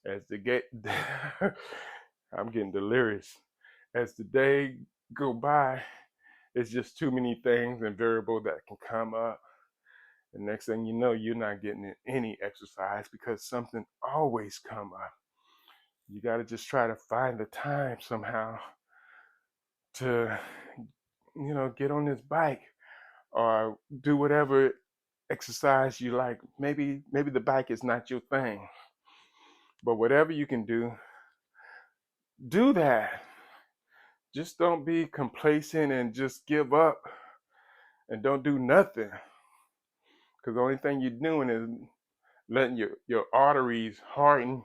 [SPEAKER 1] as the get I'm getting delirious. As the day go by It's just too many things and variables that can come up. And next thing you know, you're not getting any exercise because something always come up. You got to just try to find the time somehow to, get on this bike or do whatever exercise you like. Maybe the bike is not your thing, but whatever you can do that. Just don't be complacent and just give up and don't do nothing. Because the only thing you're doing is letting your arteries harden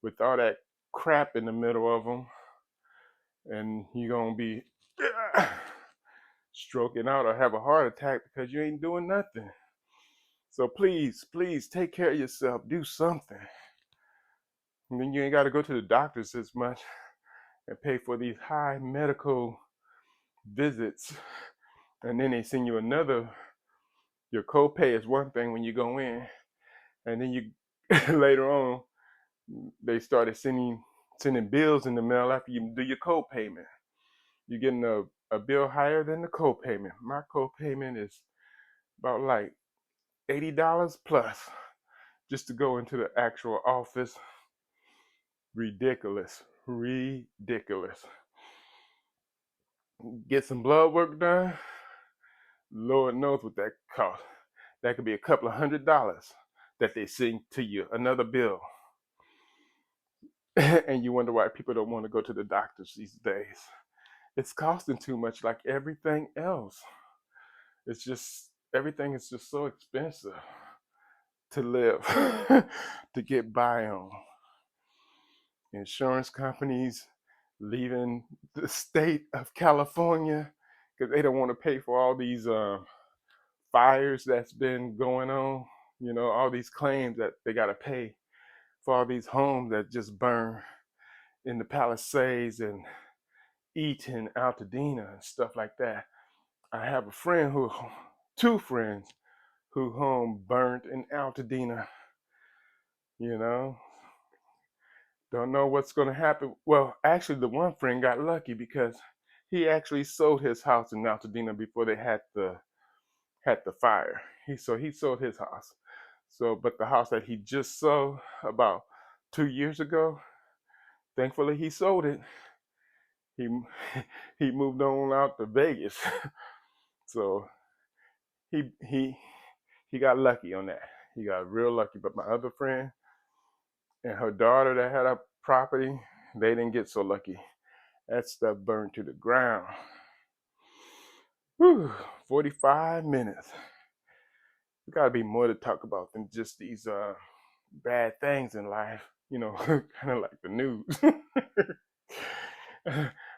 [SPEAKER 1] with all that crap in the middle of them, and you're gonna be stroking out or have a heart attack because you ain't doing nothing. So please take care of yourself. Do something. And then you ain't got to go to the doctors as much and pay for these high medical visits. And then they send you another. Your copay is one thing when you go in, and then you later on they started sending bills in the mail after you do your co-payment. You're getting a bill higher than the co-payment. My co-payment is about like $80 plus just to go into the actual office. Ridiculous. Get some blood work done. Lord knows what that costs. That could be a couple of $100 that they send to you, another bill. And you wonder why people don't want to go to the doctors these days. It's costing too much, like everything else. It's just, everything is just so expensive to live, to get by on. Insurance companies leaving the state of California because they don't want to pay for all these fires that's been going on. All these claims that they got to pay for all these homes that just burn in the Palisades and Eaton, Altadena, and stuff like that. I have two friends who home burnt in Altadena. You know, don't know what's going to happen. Well, actually, the one friend got lucky because he actually sold his house in Altadena before they had the fire. He sold his house. So, but the house that he just sold about 2 years ago, thankfully he sold it. He he moved on out to Vegas. So he got lucky on that. He got real lucky. But my other friend and her daughter that had a property, they didn't get so lucky. That stuff burned to the ground. Whew, 45 minutes. We gotta be more to talk about than just these bad things in life. Kind of like the news.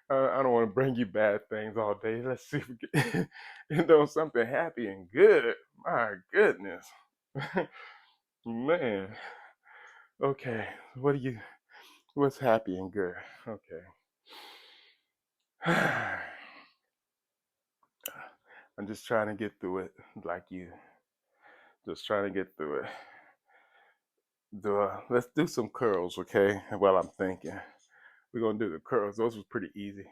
[SPEAKER 1] I don't want to bring you bad things all day. Let's see if we can end on something happy and good. My goodness. Man. Okay. What's happy and good? Okay. I'm just trying to get through it like you. Just trying to get through it. Let's do some curls, okay? While I'm thinking. We're going to do the curls. Those was pretty easy.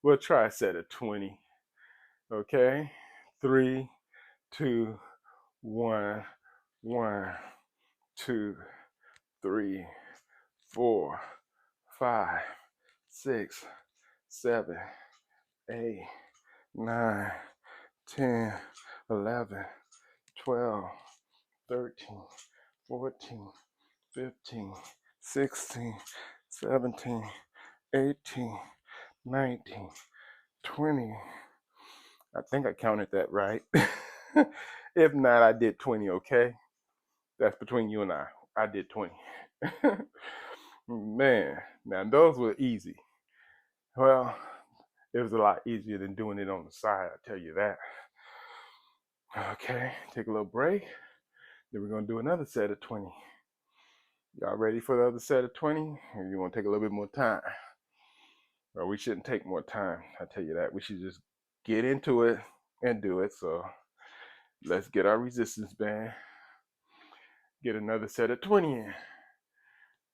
[SPEAKER 1] We'll try a set of 20. Okay? 3, 2, 1, 1, 2, 3, 4, 5, 6, 7, 8, 9, 10, 11, 12, 13, 14, 15, 16, 17, 18, 19, 20. I think I counted that right. If not, I did 20, okay? That's between you and I. I did 20. Man, now those were easy. Well, it was a lot easier than doing it on the side, I tell you that. Okay, take a little break. Then we're going to do another set of 20. Y'all ready for the other set of 20? Or you want to take a little bit more time? Well, we shouldn't take more time, I tell you that. We should just get into it and do it. So let's get our resistance band. Get another set of 20 in.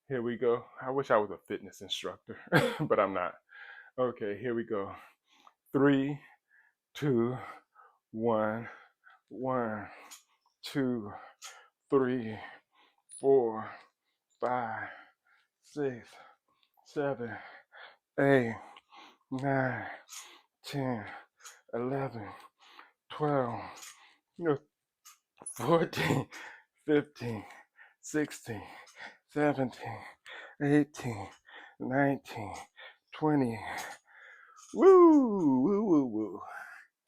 [SPEAKER 1] Here we go. I wish I was a fitness instructor, but I'm not. Okay, here we go. 3,
[SPEAKER 2] 2, 1, 1, 2, 3, 4, 5, 6, 7, 8, 9, 10, 11, 12, 14, 15, 16, 17, 18, 19, 20. Woo, woo, woo, woo.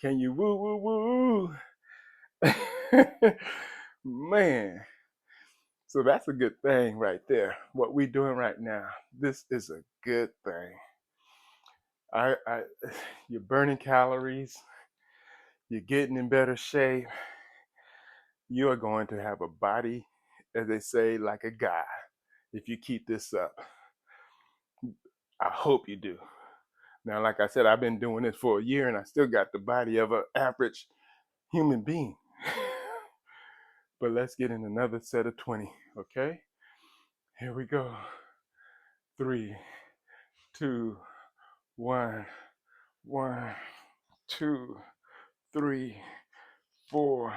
[SPEAKER 2] Can you woo, woo, woo? Man, so that's a good thing right there. What we doing right now, this is a good thing. I you're burning calories, you're getting in better shape, you are going to have a body, as they say, like a guy. If you keep this up, I hope you do. Now, like I said, I've been doing this for a year and I still got the body of an average human being. But let's get in another set of 20, okay? Here we go. 3, 2, 1, 1, 2, 3, 4,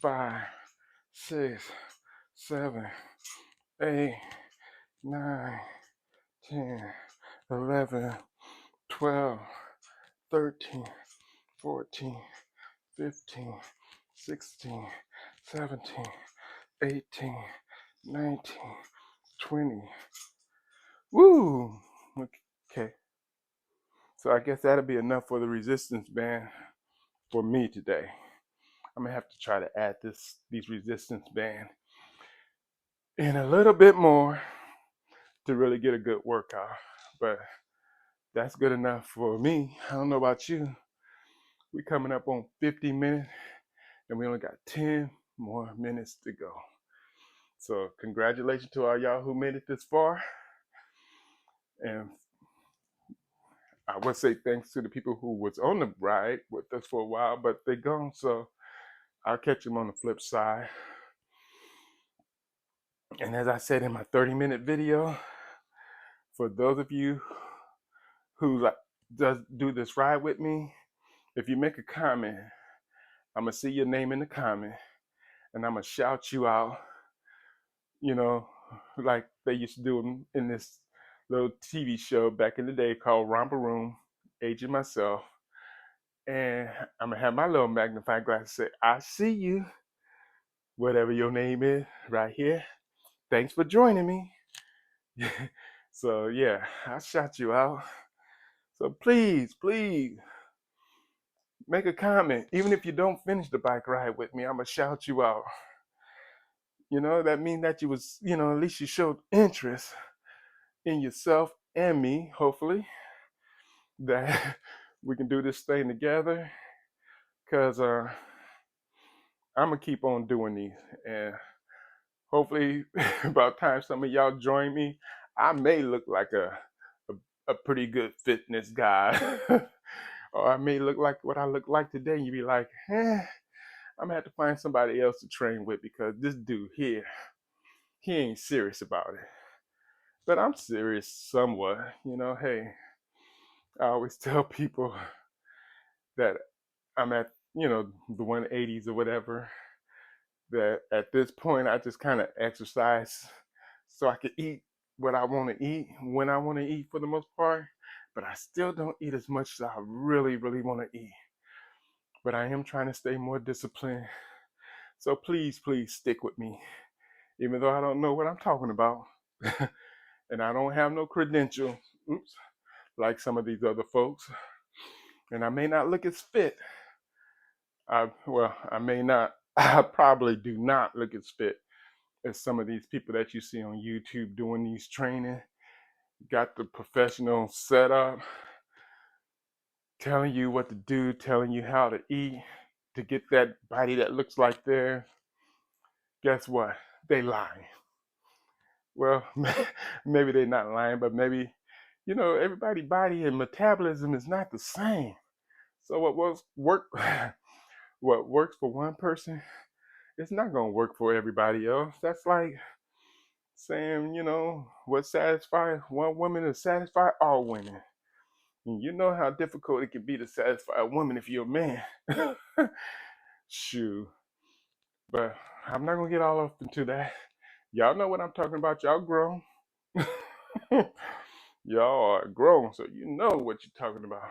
[SPEAKER 2] 5, 6, 7, 8, 9, 10, 11, 12, 13, 14, 15, 16, 17, 18, 19, 20. Woo! Okay. So I guess that'll be enough for the resistance band for me today. I'm gonna have to try to add these resistance band in a little bit more to really get a good workout. But that's good enough for me. I don't know about you. We coming up on 50 minutes and we only got 10 more minutes to go. So congratulations to all y'all who made it this far. And I would say thanks to the people who was on the ride with us for a while, but they gone. So I'll catch them on the flip side. And as I said in my 30-minute video, for those of you who does do this ride with me, if you make a comment, I'm gonna see your name in the comment and I'm gonna shout you out, you know, like they used to do in this little TV show back in the day called Romper Room, aging myself. And I'm gonna have my little magnifying glass say, I see you, whatever your name is, right here. Thanks for joining me. So yeah, I shout you out. So please, please make a comment. Even if you don't finish the bike ride with me, I'm gonna shout you out. That means that you was, at least you showed interest in yourself and me, hopefully, that we can do this thing together. Cause I'm gonna keep on doing these. And hopefully about time some of y'all join me, I may look like a pretty good fitness guy. Or I may look like what I look like today. And you be like, I'm gonna have to find somebody else to train with because this dude here, he ain't serious about it. But I'm serious somewhat. Hey, I always tell people that I'm at, the 180s or whatever, that at this point I just kind of exercise so I can eat what I want to eat when I want to eat for the most part. But I still don't eat as much as I really, really want to eat. But I am trying to stay more disciplined. So please, please stick with me. Even though I don't know what I'm talking about. And I don't have no credentials, like some of these other folks. And I may not look as fit. I may not, I probably do not look as fit as some of these people that you see on YouTube doing these training. Got the professional setup, telling you what to do, telling you how to eat to get that body that looks like theirs. Guess what? They lying. Well, maybe they're not lying, but maybe, everybody's body and metabolism is not the same. So what works for one person, it's not gonna work for everybody else. That's like saying, what satisfies one woman is satisfy all women. And you know how difficult it can be to satisfy a woman if you're a man. Shoot. But I'm not gonna get all up into that. Y'all know what I'm talking about. Y'all grown. Y'all are grown, so you know what you're talking about.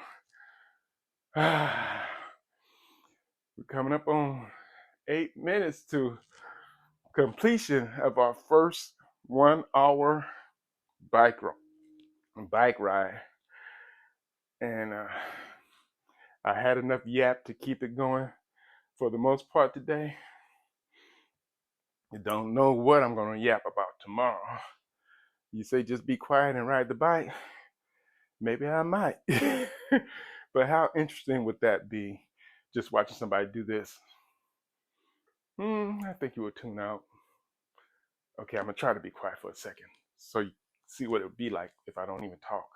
[SPEAKER 2] We're coming up on 8 minutes to completion of our first 1 hour bike ride, and I had enough yap to keep it going for the most part today. I don't know what I'm gonna yap about tomorrow. You say just be quiet and ride the bike. Maybe I might. But how interesting would that be? Just watching somebody do this. I think you would tune out. Okay, I'm gonna try to be quiet for a second so you see what it would be like if I don't even talk.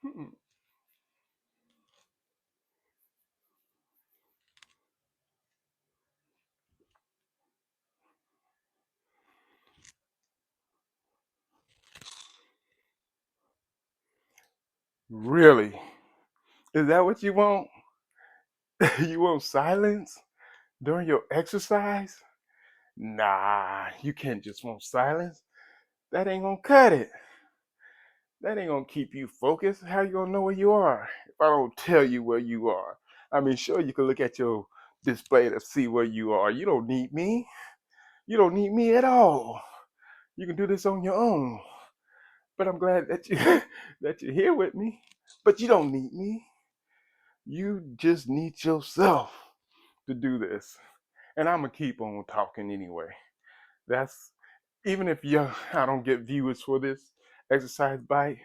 [SPEAKER 2] Hmm. Really? Is that what you want? You want silence during your exercise? Nah, you can't just want silence. That ain't gonna cut it. That ain't gonna keep you focused. How you gonna know where you are if I don't tell you where you are? I mean, sure, you can look at your display to see where you are. You don't need me. You don't need me at all. You can do this on your own. But I'm glad that you that you're here with me. But you don't need me. You just need yourself to do this. And I'm gonna keep on talking anyway. That's even if I don't get viewers for this exercise bike.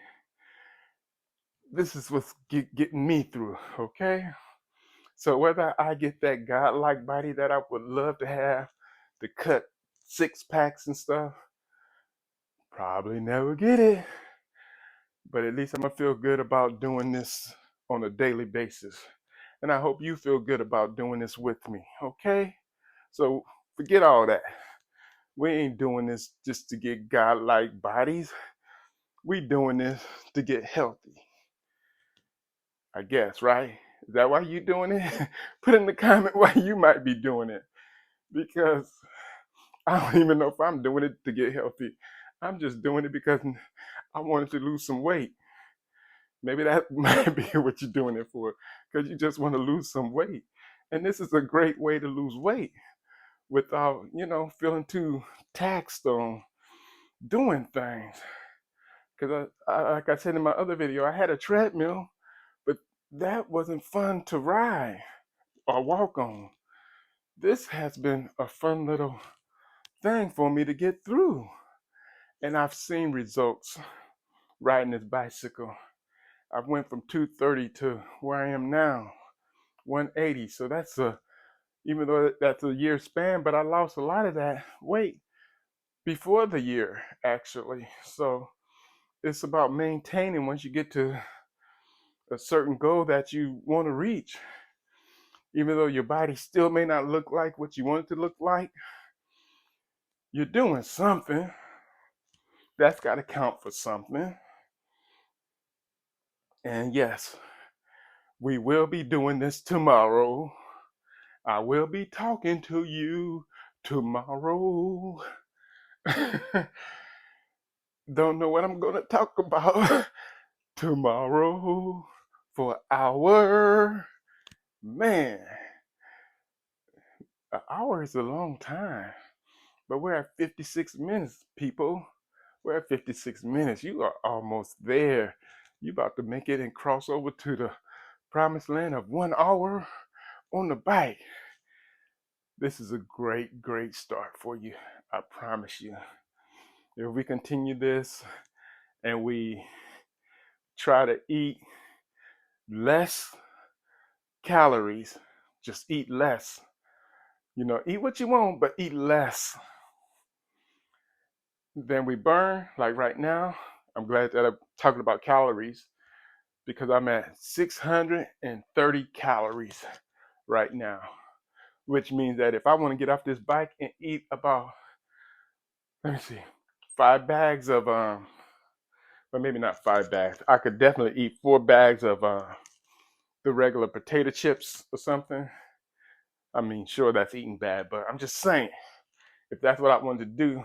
[SPEAKER 2] This is what's getting me through. Okay. So whether I get that godlike body that I would love to have, to cut 6 packs and stuff, probably never get it. But at least I'm gonna feel good about doing this on a daily basis. And I hope you feel good about doing this with me, okay? So forget all that. We ain't doing this just to get godlike bodies. We doing this to get healthy. I guess, right? Is that why you doing it? Put in the comment why you might be doing it. Because I don't even know if I'm doing it to get healthy. I'm just doing it because I wanted to lose some weight. Maybe that might be what you're doing it for, because you just want to lose some weight. And this is a great way to lose weight without, feeling too taxed on doing things. Because like I said in my other video, I had a treadmill, but that wasn't fun to ride or walk on. This has been a fun little thing for me to get through. And I've seen results riding this bicycle. I went from 230 to where I am now, 180. So even though that's a year span, but I lost a lot of that weight before the year, actually. So it's about maintaining once you get to a certain goal that you want to reach. Even though your body still may not look like what you want it to look like, you're doing something. That's got to count for something. And yes, we will be doing this tomorrow. I will be talking to you tomorrow. Don't know what I'm going to talk about tomorrow for an hour. Man, an hour is a long time. But we're at 56 minutes, people. We're at 56 minutes. You are almost there. You about to make it and cross over to the promised land of 1 hour on the bike. This is a great, great start for you. I promise you. If we continue this and we try to eat less calories. Just eat less. You know, eat what you want, but eat less than we burn. Like right now, I'm glad that I'm talking about calories because I'm at 630 calories right now, which means that if I want to get off this bike and eat about, let me see, 5 bags of, but maybe not 5 bags. I could definitely eat 4 bags of the regular potato chips or something. I mean, sure, that's eating bad, but I'm just saying, if that's what I wanted to do,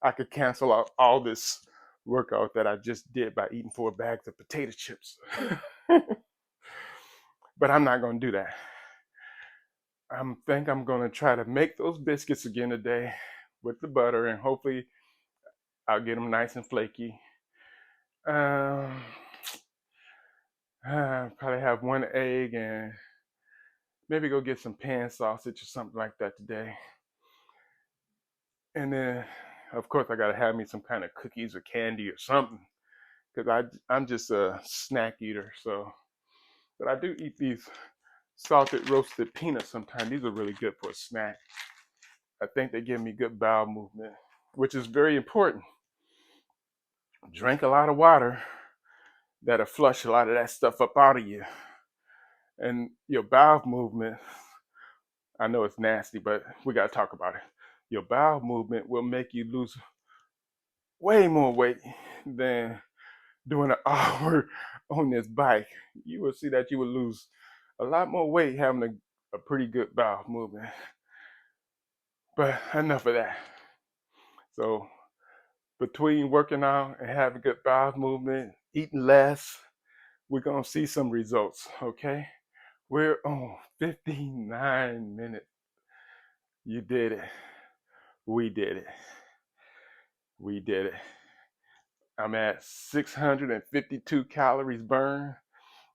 [SPEAKER 2] I could cancel out all this workout that I just did by eating 4 bags of potato chips. But I'm not going to do that. I think I'm going to try to make those biscuits again today with the butter, and hopefully I'll get them nice and flaky. Probably have 1 egg and maybe go get some pan sausage or something like that today. And then, of course, I got to have me some kind of cookies or candy or something because I'm just a snack eater. So, but I do eat these salted roasted peanuts sometimes. These are really good for a snack. I think they give me good bowel movement, which is very important. Drink a lot of water. That'll flush a lot of that stuff up out of you. And your bowel movement, I know it's nasty, but we got to talk about it. Your bowel movement will make you lose way more weight than doing an hour on this bike. You will see that you will lose a lot more weight having a pretty good bowel movement. But enough of that. So between working out and having good bowel movement, eating less, we're going to see some results, okay? We're on 59 minutes. You did it. We did it. We did it. I'm at 652 calories burned.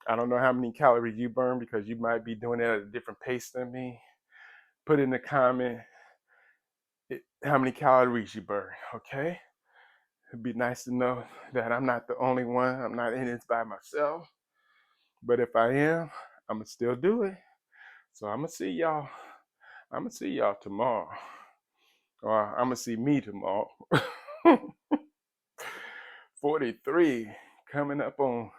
[SPEAKER 2] I don't know how many calories you burn because you might be doing it at a different pace than me. Put in the comment how many calories you burn, okay? It'd be nice to know that I'm not the only one. I'm not in this by myself. But if I am, I'm going to still do it. So I'm going to see y'all. I'm going to see y'all tomorrow. Or I'm going to see me tomorrow. 43 coming up on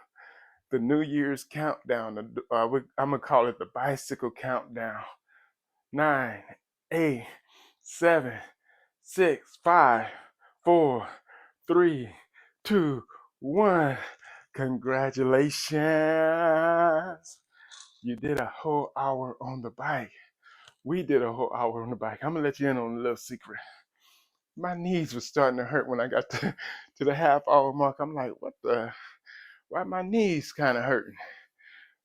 [SPEAKER 2] the New Year's countdown. I'm going to call it the bicycle countdown. 9, 8, 7, 6, 5, 4, 3, 2, 1. Congratulations. You did a whole hour on the bike. We did a whole hour on the bike. I'm going to let you in on a little secret. My knees were starting to hurt when I got to the half hour mark. I'm like, why my knees kind of hurting?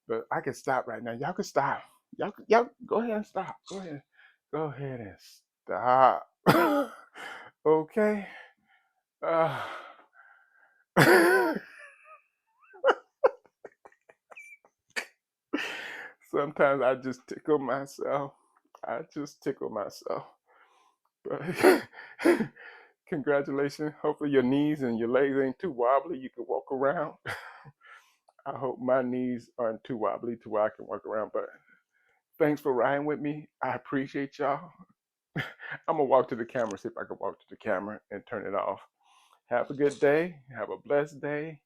[SPEAKER 2] But I can stop right now. Y'all can stop. Y'all go ahead and stop. Go ahead and stop. Okay. Uh, Sometimes I just tickle myself. But congratulations. Hopefully your knees and your legs ain't too wobbly. You can walk around. I hope my knees aren't too wobbly to where I can walk around. But thanks for riding with me. I appreciate y'all. I'm gonna walk to the camera, see if I can walk to the camera and turn it off. Have a good day. Have a blessed day.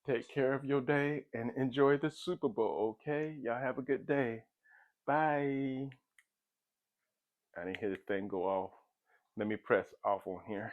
[SPEAKER 2] Take care of your day and enjoy the Super Bowl, okay? Y'all have a good day. Bye. I didn't hear the thing go off. Let me press off on here.